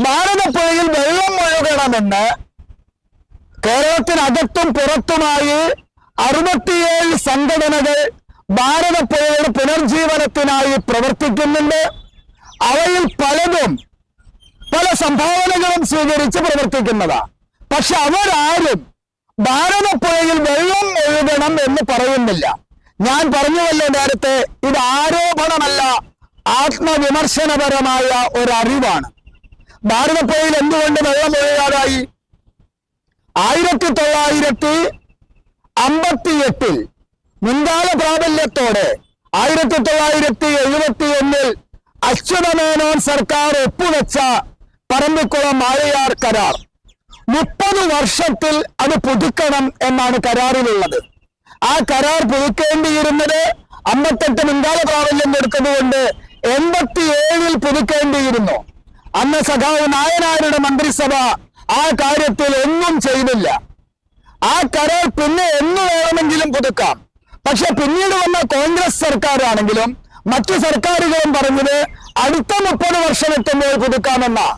ഭാരതപ്പുഴയിൽ വെള്ളം ഒഴുകണമെന്ന് കേരളത്തിനകത്തും പുറത്തുമായി 67 സംഘടനകൾ ഭാരതപ്പുഴയുടെ പുനർജീവനത്തിനായി പ്രവർത്തിക്കുന്നുണ്ട്. അവയിൽ പലതും പല സംഭാവനകളും സ്വീകരിച്ച് പ്രവർത്തിക്കുന്നതാണ്. പക്ഷെ അവരാരും ഭാരതപ്പുഴയിൽ വെള്ളം ഒഴുകണം എന്ന് പറയുന്നില്ല. ഞാൻ പറഞ്ഞുവല്ലോ നേരത്തെ, ഇത് ആരോപണമല്ല, ആത്മവിമർശനപരമായ ഒരറിവാണ്. ഭാരതപ്പുഴയിൽ എന്തുകൊണ്ട് വെള്ളം ഒഴുകാതായി? 1958 മുൻകാല പ്രാബല്യത്തോടെ 1971 അച്യുതമേനോൻ സർക്കാർ ഒപ്പുവെച്ച പറമ്പിക്കുളം ആഴിയാർ കരാർ 30 വർഷത്തിൽ അത് പുതുക്കണം എന്നാണ് കരാറിലുള്ളത്. ആ കരാർ പുതുക്കേണ്ടിയിരുന്നത് 58 മുൻകാല പ്രാബല്യം എടുത്തതുകൊണ്ട് 87 പുതുക്കേണ്ടിയിരുന്നു. അന്ന് സഖാവ് നായനാരുടെ മന്ത്രിസഭ ആ കാര്യത്തിൽ ഒന്നും ചെയ്തില്ല. ആ കരാർ പിന്നെ എന്ന് വേണമെങ്കിലും പുതുക്കാം. പക്ഷെ പിന്നീട് വന്ന കോൺഗ്രസ് സർക്കാരാണെങ്കിലും മറ്റു സർക്കാരുകളും പറഞ്ഞത് അടുത്ത 30 വർഷം എത്തുമ്പോൾ പുതുക്കാമെന്നാ.